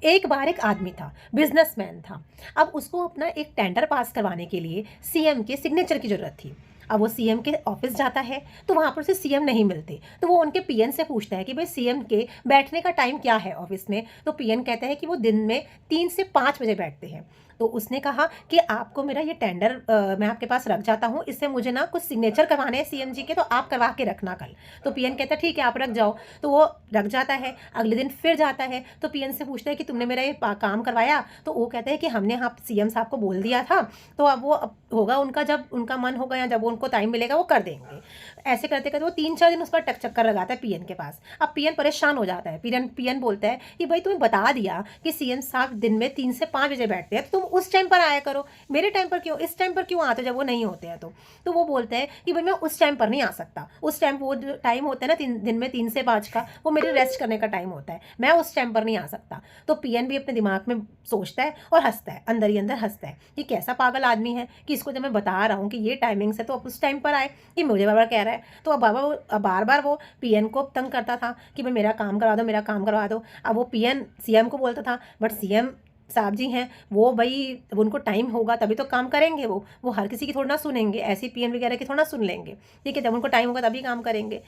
एक बार एक आदमी था, बिजनेसमैन था। अब उसको अपना एक टेंडर पास करवाने के लिए सीएम के सिग्नेचर की ज़रूरत थी। अब वो सीएम के ऑफिस जाता है, तो वहाँ पर उसे सीएम नहीं मिलते, तो वो उनके पीएन से पूछता है कि भाई सीएम के बैठने का टाइम क्या है ऑफिस में। तो पीएन कहता है कि वो दिन में 3 से 5 बजे बैठते हैं। तो उसने कहा कि आपको मेरा ये टेंडर मैं आपके पास रख जाता हूँ, इससे मुझे ना कुछ सिग्नेचर करवाने हैं सीएम जी के, तो आप करवा के रखना कल। तो पीएन कहता है ठीक है आप रख जाओ। तो वो रख जाता है। अगले दिन फिर जाता है, तो पीएन से पूछता है कि तुमने मेरा ये काम करवाया। तो वो कहते हैं कि हमने हाँ सीएम साहब को बोल दिया था, तो अब वो अब होगा उनका, जब उनका मन होगा या जब उनको टाइम मिलेगा वो कर देंगे। ऐसे करते करते वो 3-4 दिन उसका चक्कर लगाता है पीएन के पास। अब पीएन परेशान हो जाता है। पीएन पीएन बोलता है कि भाई तुम्हें बता दिया कि सीएम साहब दिन में 3 से 5 बजे बैठते हैं, तो तुम उस टाइम पर आया करो, मेरे टाइम पर क्यों, इस टाइम पर क्यों आते हो जब वो नहीं होते हैं। तो वो बोलते हैं कि भाई मैं उस टाइम पर नहीं आ सकता, उस टाइम वो टाइम होता है ना दिन में 3 से 5 का, वो मेरे रेस्ट करने का टाइम होता है, मैं उस टाइम पर नहीं आ सकता। तो पीएन भी अपने दिमाग में सोचता है और हंसता है, अंदर ही अंदर हंसता है कि कैसा पागल आदमी है कि इसको जब मैं बता रहा हूँ कि ये टाइमिंग से, तो अब उस टाइम पर आए, कि मुझे बार बार कह रहा है। तो अब बार बार वो पीएन को तंग करता था कि भाई मेरा काम करवा दो, मेरा काम करवा दो। अब वो पीएन सीएम को बोलता था, बट सीएम साहब जी हैं वो, भाई उनको टाइम होगा तभी तो काम करेंगे। वो हर किसी की थोड़ा ना सुनेंगे, ऐसी पीएन वगैरह की थोड़ा ना सुन लेंगे। ठीक है, जब उनको टाइम होगा तभी काम करेंगे।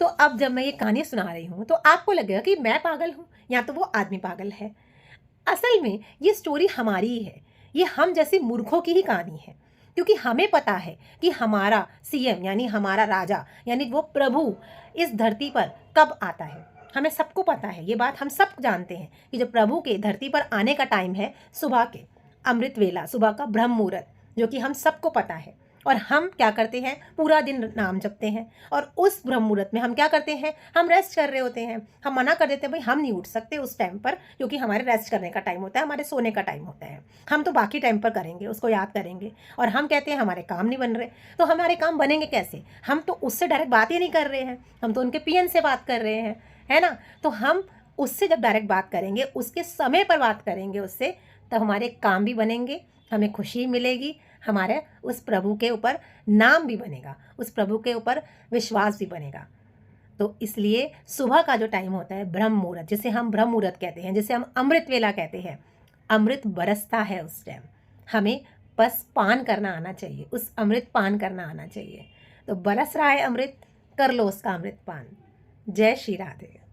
तो अब जब मैं ये कहानी सुना रही हूँ तो आपको लगेगा कि मैं पागल हूँ या तो वो आदमी पागल है। असल में ये स्टोरी हमारी ही है, ये हम जैसे मूर्खों की ही कहानी है। क्योंकि हमें पता है कि हमारा सीएम यानी हमारा राजा यानी वो प्रभु इस धरती पर कब आता है। हमें सबको पता है, ये बात हम सब जानते हैं कि जो प्रभु के धरती पर आने का टाइम है सुबह के अमृत वेला, सुबह का ब्रह्म मुहूर्त, जो कि हम सबको पता है। और हम क्या करते हैं, पूरा दिन नाम जपते हैं। और उस ब्रह्म मुहूर्त में हम क्या करते हैं, हम रेस्ट कर रहे होते हैं। हम मना कर देते हैं भाई हम नहीं उठ सकते उस टाइम पर, क्योंकि हमारे रेस्ट करने का टाइम होता है, हमारे सोने का टाइम होता है। हम तो बाकी टाइम पर करेंगे, उसको याद करेंगे। और हम कहते हैं हमारे काम नहीं बन रहे। तो हमारे काम बनेंगे कैसे, हम तो उससे डायरेक्ट बात ही नहीं कर रहे हैं, हम तो उनके पीएन से बात कर रहे हैं, है ना। तो हम उससे जब डायरेक्ट बात करेंगे, उसके समय पर बात करेंगे उससे, तब हमारे काम भी बनेंगे, हमें खुशी मिलेगी, हमारे उस प्रभु के ऊपर नाम भी बनेगा, उस प्रभु के ऊपर विश्वास भी बनेगा। तो इसलिए सुबह का जो टाइम होता है ब्रह्म मुहूर्त, जिसे हम ब्रह्म मुहूर्त कहते हैं, जिसे हम अमृत वेला कहते हैं, अमृत बरसता है उस टाइम, हमें बस पान करना आना चाहिए, उस अमृत पान करना आना चाहिए। तो बरस रहा है अमृत, कर लो उसका अमृत पान। जय श्री राधे।